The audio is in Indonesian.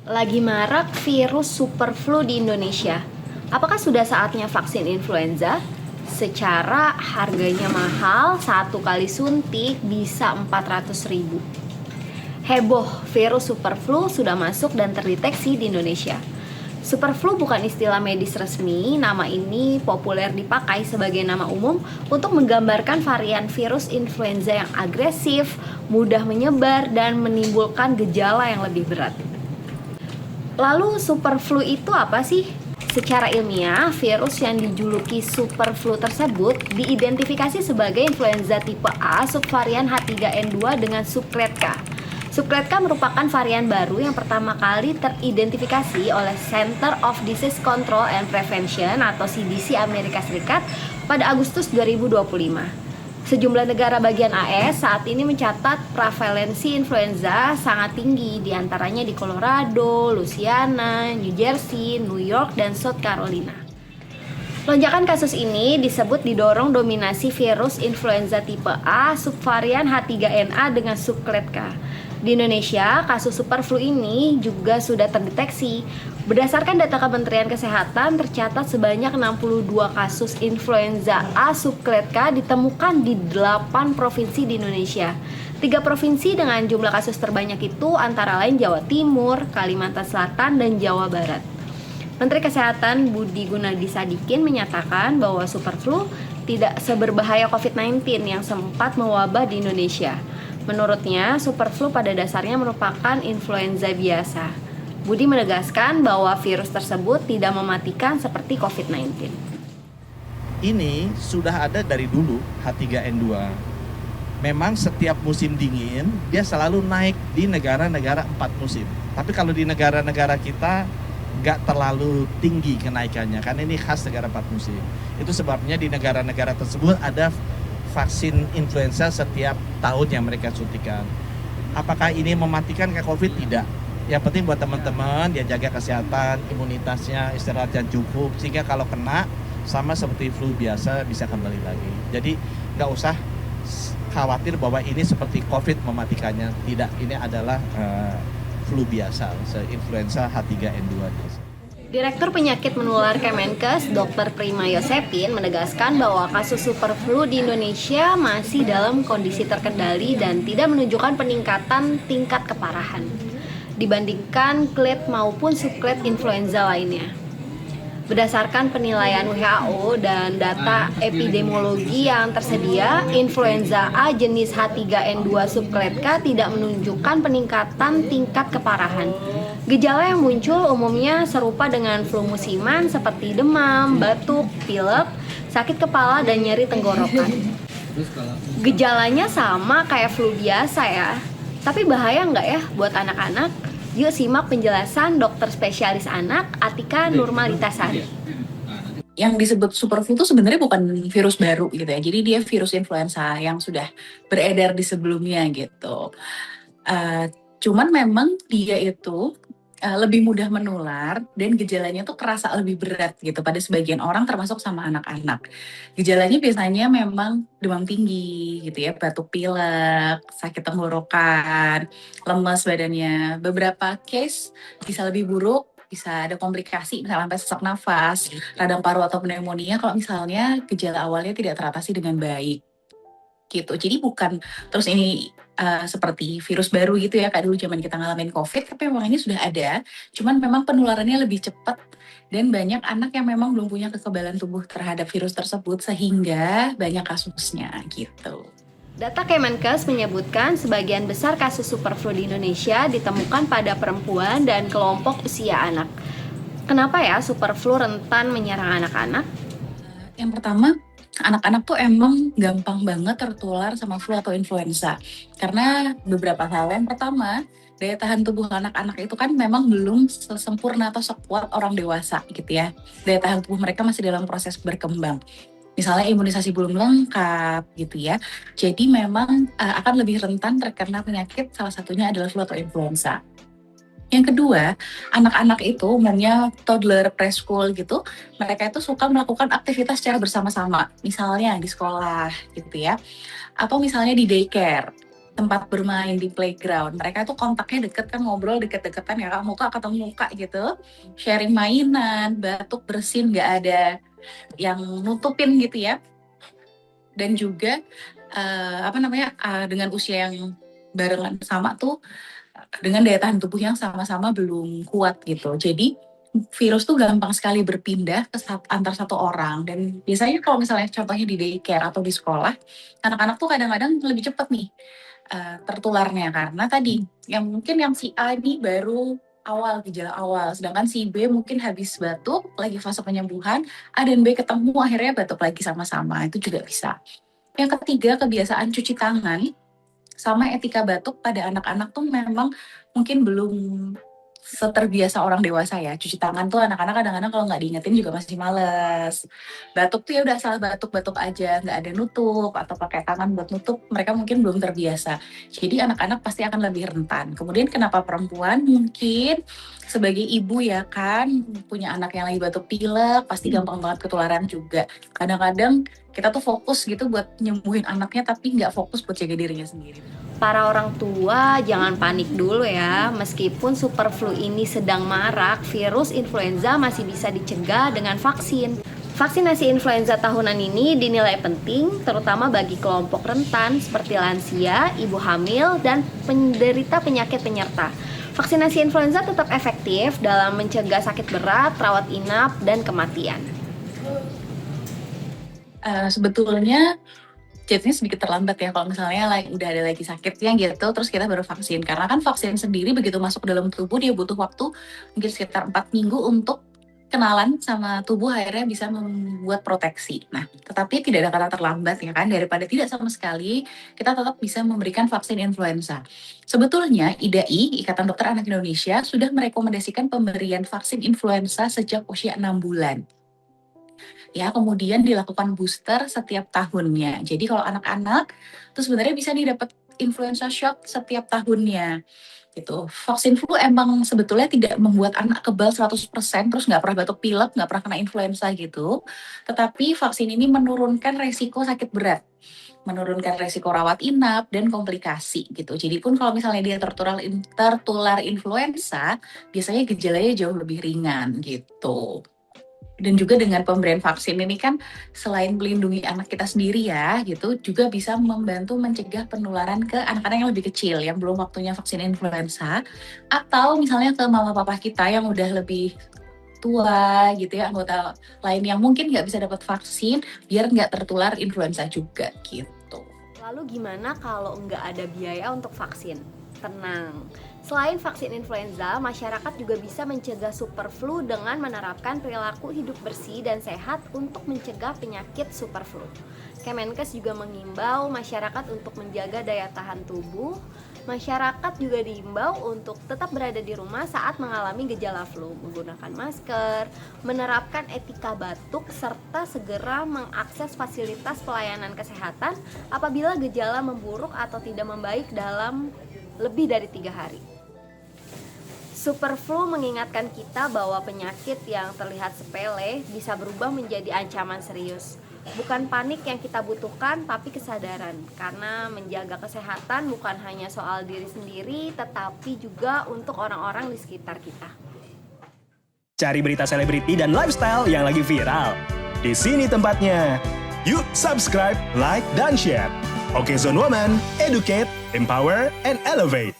Lagi marak virus super flu di Indonesia. Apakah sudah saatnya vaksin influenza? Secara harganya mahal, satu kali suntik bisa 400.000. Heboh, virus super flu sudah masuk dan terdeteksi di Indonesia. Super flu bukan istilah medis resmi, nama ini populer dipakai sebagai nama umum untuk menggambarkan varian virus influenza yang agresif, mudah menyebar, dan menimbulkan gejala yang lebih berat. Lalu super flu itu apa sih? Secara ilmiah, virus yang dijuluki super flu tersebut diidentifikasi sebagai influenza tipe A subvarian H3N2 dengan subclade K. Subclade K merupakan varian baru yang pertama kali teridentifikasi oleh Center of Disease Control and Prevention atau CDC Amerika Serikat pada Agustus 2025. Sejumlah negara bagian AS saat ini mencatat prevalensi influenza sangat tinggi, diantaranya di Colorado, Louisiana, New Jersey, New York, dan South Carolina. Lonjakan kasus ini disebut didorong dominasi virus influenza tipe A subvarian H3NA dengan subclade K. Di Indonesia, kasus super flu ini juga sudah terdeteksi. Berdasarkan data Kementerian Kesehatan, tercatat sebanyak 62 kasus influenza A subclade K ditemukan di 8 provinsi di Indonesia. 3 provinsi dengan jumlah kasus terbanyak itu antara lain Jawa Timur, Kalimantan Selatan, dan Jawa Barat. Menteri Kesehatan Budi Gunadi Sadikin menyatakan bahwa super flu tidak seberbahaya COVID-19 yang sempat mewabah di Indonesia. Menurutnya, super flu pada dasarnya merupakan influenza biasa. Budi menegaskan bahwa virus tersebut tidak mematikan seperti COVID-19. Ini sudah ada dari dulu H3N2. Memang setiap musim dingin dia selalu naik di negara-negara 4 musim. Tapi kalau di negara-negara kita nggak terlalu tinggi kenaikannya, karena ini khas negara 4 musim. Itu sebabnya di negara-negara tersebut ada vaksin influenza setiap tahun yang mereka suntikan. Apakah ini mematikan kayak COVID? Tidak. Yang penting buat teman-teman dia jaga kesehatan, imunitasnya, istirahat yang cukup, sehingga kalau kena sama seperti flu biasa bisa kembali lagi. Jadi nggak usah khawatir bahwa ini seperti COVID mematikannya. Tidak, ini adalah flu biasa, influenza H3N2 biasa. Direktur Penyakit Menular Kemenkes, Dr. Prima Yosepin, menegaskan bahwa kasus super flu di Indonesia masih dalam kondisi terkendali dan tidak menunjukkan peningkatan tingkat keparahan dibandingkan clade maupun subclade influenza lainnya. Berdasarkan penilaian WHO dan data epidemiologi yang tersedia, influenza A jenis H3N2 subclade K tidak menunjukkan peningkatan tingkat keparahan. Gejala yang muncul umumnya serupa dengan flu musiman seperti demam, batuk, pilek, sakit kepala, dan nyeri tenggorokan. Gejalanya sama kayak flu biasa ya, tapi bahaya nggak ya buat anak-anak? Yuk simak penjelasan dokter spesialis anak Atika Nurmalitasari. Yang disebut super flu itu sebenarnya bukan virus baru gitu ya. Jadi dia virus influenza yang sudah beredar di sebelumnya gitu. Cuman memang dia itu lebih mudah menular dan gejalanya tuh kerasa lebih berat gitu pada sebagian orang termasuk sama anak-anak. Gejalanya biasanya memang demam tinggi gitu ya, batuk pilek, sakit tenggorokan, lemas badannya. Beberapa case bisa lebih buruk, bisa ada komplikasi misalnya sampai sesak nafas, radang paru atau pneumonia kalau misalnya gejala awalnya tidak teratasi dengan baik. Gitu. Jadi bukan terus ini seperti virus baru gitu ya, kayak dulu zaman kita ngalamin COVID, tapi memang ini sudah ada, cuman memang penularannya lebih cepat dan banyak anak yang memang belum punya kekebalan tubuh terhadap virus tersebut sehingga banyak kasusnya gitu. Data Kemenkes menyebutkan sebagian besar kasus super flu di Indonesia ditemukan pada perempuan dan kelompok usia anak. Kenapa ya super flu rentan menyerang anak-anak? Yang pertama, anak-anak tuh emang gampang banget tertular sama flu atau influenza. Karena beberapa hal. Yang pertama, daya tahan tubuh anak-anak itu kan memang belum sesempurna atau sekuat orang dewasa gitu ya. Daya tahan tubuh mereka masih dalam proses berkembang. Misalnya imunisasi belum lengkap gitu ya. Jadi memang akan lebih rentan terkena penyakit, salah satunya adalah flu atau influenza. Yang kedua, anak-anak itu umumnya toddler, preschool gitu, mereka itu suka melakukan aktivitas secara bersama-sama. Misalnya di sekolah gitu ya, atau misalnya di daycare. tempat bermain di playground. Mereka tuh kontaknya deket kan, ngobrol deket-deketan ya Kak, muka ketemu muka gitu. Sharing mainan, batuk, bersin, nggak ada yang nutupin gitu ya. Dan juga dengan usia yang barengan sama tuh, dengan daya tahan tubuh yang sama-sama belum kuat gitu. Jadi virus tuh gampang sekali berpindah antar satu orang. Dan biasanya kalau misalnya contohnya di daycare atau di sekolah, anak-anak tuh kadang-kadang lebih cepat nih tertularnya, karena tadi yang si A ini baru gejala awal, sedangkan si B mungkin habis batuk, lagi fase penyembuhan, A dan B ketemu akhirnya batuk lagi sama-sama, itu juga bisa. Yang ketiga, kebiasaan cuci tangan sama etika batuk pada anak-anak tuh memang mungkin belum seterbiasa orang dewasa ya. Cuci tangan tuh anak-anak kadang-kadang kalau nggak diingetin juga masih males. Batuk tuh ya udah asal batuk-batuk aja, nggak ada nutup atau pakai tangan buat nutup, mereka mungkin belum terbiasa. Jadi anak-anak pasti akan lebih rentan. Kemudian kenapa perempuan? Mungkin sebagai ibu ya kan, punya anak yang lagi batuk pilek, pasti gampang banget ketularan juga. Kadang-kadang kita tuh fokus gitu buat nyembuhin anaknya, tapi nggak fokus buat jaga dirinya sendiri. Para orang tua jangan panik dulu ya, meskipun super flu ini sedang marak, virus influenza masih bisa dicegah dengan vaksin. Vaksinasi influenza tahunan ini dinilai penting, terutama bagi kelompok rentan seperti lansia, ibu hamil, dan penderita penyakit penyerta. Vaksinasi influenza tetap efektif dalam mencegah sakit berat, rawat inap, dan kematian. Sebetulnya jadinya sedikit terlambat ya kalau misalnya udah ada lagi sakitnya gitu, terus kita baru vaksin. Karena kan vaksin sendiri begitu masuk ke dalam tubuh, dia butuh waktu mungkin sekitar 4 minggu untuk kenalan sama tubuh, akhirnya bisa membuat proteksi. Nah, tetapi tidak ada kata terlambat ya kan, daripada tidak sama sekali, kita tetap bisa memberikan vaksin influenza. Sebetulnya IDAI, Ikatan Dokter Anak Indonesia, sudah merekomendasikan pemberian vaksin influenza sejak usia 6 bulan. Ya, kemudian dilakukan booster setiap tahunnya. Jadi kalau anak-anak tuh sebenarnya bisa nih dapat influenza shock setiap tahunnya. Gitu. Vaksin flu emang sebetulnya tidak membuat anak kebal 100%, terus nggak pernah batuk pilek, nggak pernah kena influenza gitu. Tetapi vaksin ini menurunkan resiko sakit berat, menurunkan resiko rawat inap dan komplikasi gitu. Jadi pun kalau misalnya dia tertular influenza, biasanya gejalanya jauh lebih ringan gitu. Dan juga dengan pemberian vaksin ini kan selain melindungi anak kita sendiri ya gitu, juga bisa membantu mencegah penularan ke anak-anak yang lebih kecil yang belum waktunya vaksin influenza, atau misalnya ke mama papa kita yang udah lebih tua gitu ya, anggota lain yang mungkin nggak bisa dapat vaksin, biar nggak tertular influenza juga gitu. Lalu gimana kalau nggak ada biaya untuk vaksin? Tenang, selain vaksin influenza, masyarakat juga bisa mencegah super flu dengan menerapkan perilaku hidup bersih dan sehat untuk mencegah penyakit super flu. Kemenkes juga mengimbau masyarakat untuk menjaga daya tahan tubuh. Masyarakat juga diimbau untuk tetap berada di rumah saat mengalami gejala flu, menggunakan masker, menerapkan etika batuk, serta segera mengakses fasilitas pelayanan kesehatan apabila gejala memburuk atau tidak membaik dalam lebih dari 3 hari. Super flu mengingatkan kita bahwa penyakit yang terlihat sepele bisa berubah menjadi ancaman serius. Bukan panik yang kita butuhkan, tapi kesadaran. Karena menjaga kesehatan bukan hanya soal diri sendiri, tetapi juga untuk orang-orang di sekitar kita. Cari berita selebriti dan lifestyle yang lagi viral. Di sini tempatnya. Yuk subscribe, like, dan share. Oke Zone Woman, educate, empower, and elevate.